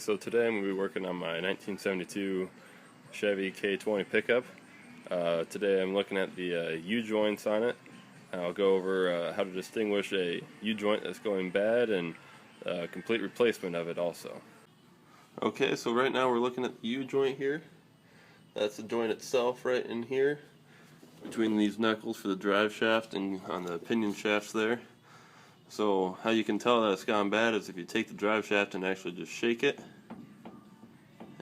So today I'm going to be working on my 1972 Chevy K20 pickup. Today I'm looking at the U-joints on it. I'll go over how to distinguish a U-joint that's going bad and a complete replacement of it also. Okay, so right now we're looking at the U-joint here. That's the joint itself right in here, between these knuckles for the drive shaft and on the pinion shafts there. So how you can tell that it's gone bad is if you take the drive shaft and actually just shake it.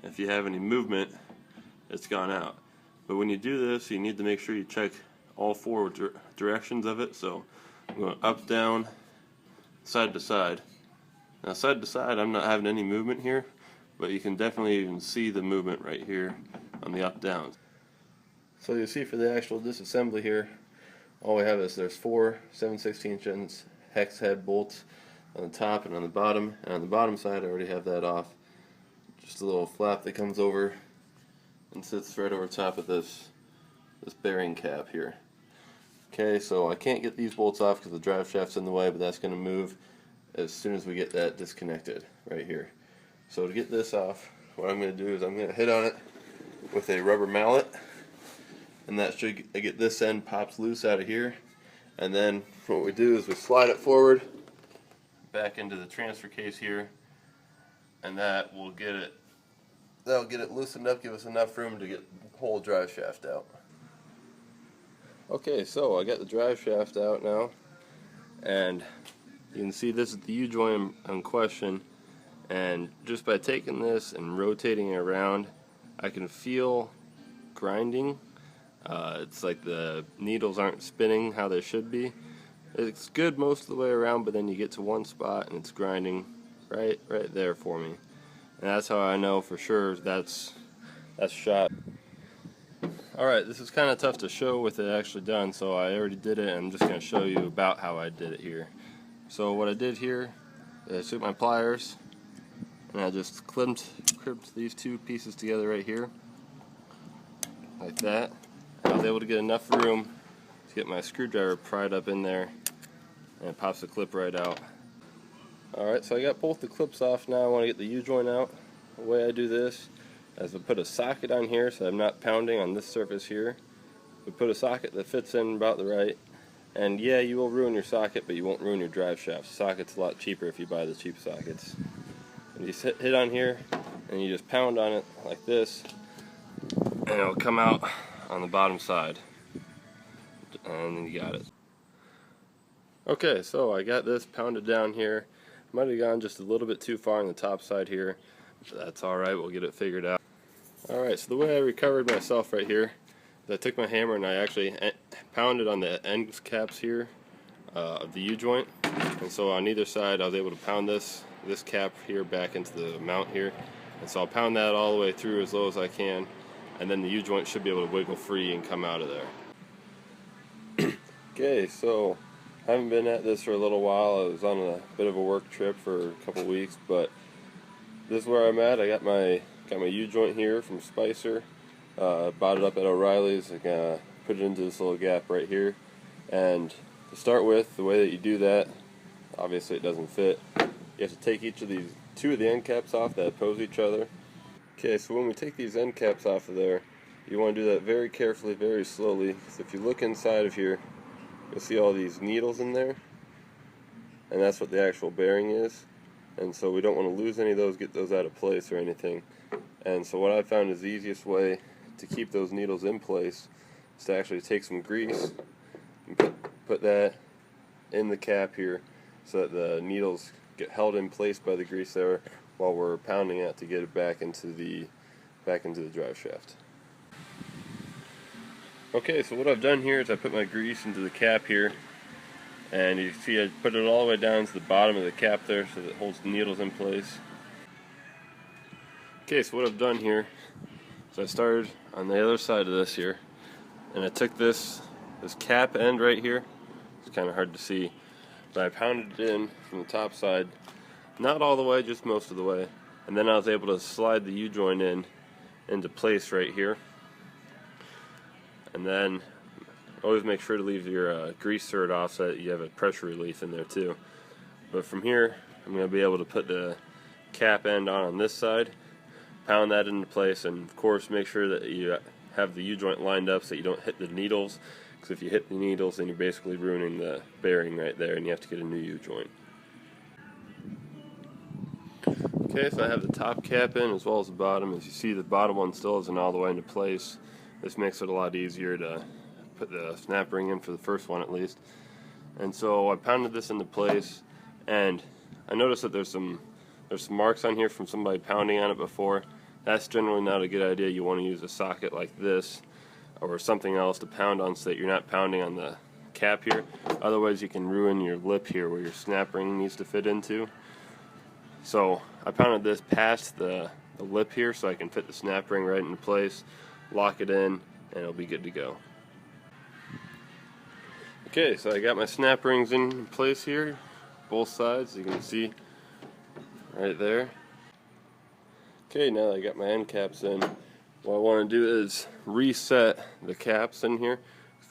If you have any movement, it's gone out. But when you do this, you need to make sure you check all four directions of it. So I'm going up, down, side to side. Now side to side, I'm not having any movement here, but you can definitely even see the movement right here on the up, down. So you see for the actual disassembly here, all we have is there's four 7/16" hex head bolts on the top and on the bottom, and on the bottom side I already have that off. Just a little flap that comes over and sits right over top of this bearing cap here. Okay, so I can't get these bolts off because the drive shaft's in the way, but that's going to move as soon as we get that disconnected right here. So to get this off, what I'm going to do is I'm going to hit on it with a rubber mallet, and that should get this end pops loose out of here. And then what we do is we slide it forward back into the transfer case here, and that'll get it loosened up, give us enough room to get the whole drive shaft out. Okay, so I got the drive shaft out now, and you can see this is the U-joint in question, and just by taking this and rotating it around, I can feel grinding. It's like the needles aren't spinning how they should be. It's good most of the way around, but then you get to one spot and it's grinding right there for me. And that's how I know for sure that's shot. Alright, this is kind of tough to show with it actually done, so I already did it and I'm just going to show you about how I did it here. So what I did here is I took my pliers and I just crimped these two pieces together right here, like that. I was able to get enough room to get my screwdriver pried up in there, and it pops the clip right out. Alright, so I got both the clips off now. I want to get the U-joint out. The way I do this is I put a socket on here so I'm not pounding on this surface here. We put a socket that fits in about the right, and yeah, you will ruin your socket, but you won't ruin your drive shaft. The socket's a lot cheaper if you buy the cheap sockets. And you hit on here, and you just pound on it like this, and it'll come out on the bottom side, and then you got it. Okay, so I got this pounded down here. Might have gone just a little bit too far on the top side here, but that's alright, we'll get it figured out. Alright, so the way I recovered myself right here is I took my hammer and I actually pounded on the end caps here of the U-joint, and so on either side I was able to pound this cap here back into the mount here, and so I'll pound that all the way through as low as I can, and then the U-joint should be able to wiggle free and come out of there. Okay, so I haven't been at this for a little while. I was on a bit of a work trip for a couple weeks, but this is where I'm at. I got my U-joint here from Spicer. Bought it up at O'Reilly's. I'm gonna put it into this little gap right here. And to start with, the way that you do that, obviously it doesn't fit. You have to take two of the end caps off that oppose each other. Okay, so when we take these end caps off of there, you want to do that very carefully, very slowly. So if you look inside of here, you'll see all these needles in there, and that's what the actual bearing is. And so we don't want to lose any of those, get those out of place or anything. And so what I found is the easiest way to keep those needles in place is to actually take some grease and put that in the cap here so that the needles get held in place by the grease there while we're pounding it to get it back into the drive shaft. Okay, so what I've done here is I put my grease into the cap here, and you see I put it all the way down to the bottom of the cap there so that it holds the needles in place. Okay, so what I've done here is I started on the other side of this here, and I took this cap end right here. It's kind of hard to see, but I pounded it in from the top side. Not all the way, just most of the way. And then I was able to slide the U-joint into place right here. And then always make sure to leave your grease thread off so that you have a pressure relief in there too. But from here, I'm going to be able to put the cap end on this side, pound that into place, and of course make sure that you have the U-joint lined up so that you don't hit the needles, because if you hit the needles then you're basically ruining the bearing right there and you have to get a new U-joint. Okay, so I have the top cap in as well as the bottom. As you see, the bottom one still isn't all the way into place. This makes it a lot easier to put the snap ring in for the first one at least. And so I pounded this into place, and I noticed that there's some marks on here from somebody pounding on it before. That's generally not a good idea. You want to use a socket like this or something else to pound on so that you're not pounding on the cap here. Otherwise you can ruin your lip here where your snap ring needs to fit into. So I pounded this past the lip here so I can fit the snap ring right into place, lock it in, and it'll be good to go. Okay, so I got my snap rings in place here, both sides, you can see right there. Okay, now that I got my end caps in, what I want to do is reset the caps in here.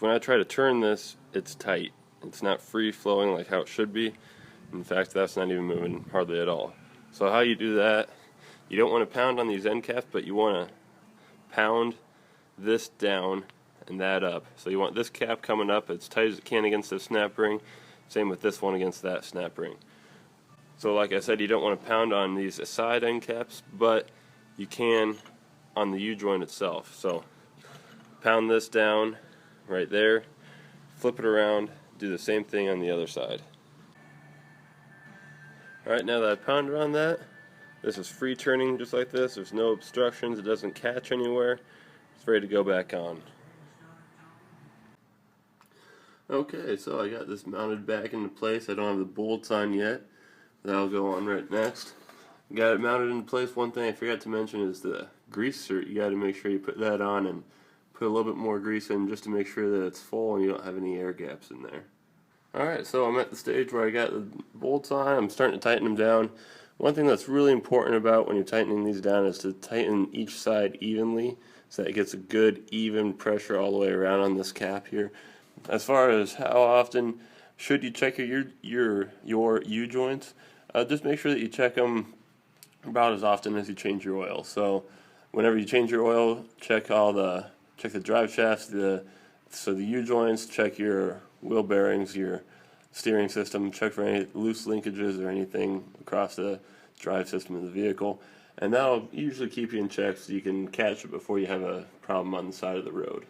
When I try to turn this, it's tight. It's not free flowing like how it should be. In fact, that's not even moving hardly at all. So how you do that, you don't want to pound on these end caps, but you want to pound this down and that up. So you want this cap coming up as tight as it can against the snap ring. Same with this one against that snap ring. So like I said, you don't want to pound on these side end caps, but you can on the U-joint itself. So pound this down right there, flip it around, do the same thing on the other side. Alright, now that I pounded on that, this is free turning just like this. There's no obstructions, it doesn't catch anywhere. It's ready to go back on. Okay, so I got this mounted back into place. I don't have the bolts on yet. That'll go on right next. Got it mounted into place. One thing I forgot to mention is the grease cert. You got to make sure you put that on and put a little bit more grease in just to make sure that it's full and you don't have any air gaps in there. Alright, so I'm at the stage where I got the bolts on. I'm starting to tighten them down. One thing that's really important about when you're tightening these down is to tighten each side evenly so that it gets a good even pressure all the way around on this cap here. As far as how often should you check your U-joints, just make sure that you check them about as often as you change your oil. So whenever you change your oil, check the drive shafts, so the U-joints, check your wheel bearings, your steering system, check for any loose linkages or anything across the drive system of the vehicle, and that'll usually keep you in check so you can catch it before you have a problem on the side of the road.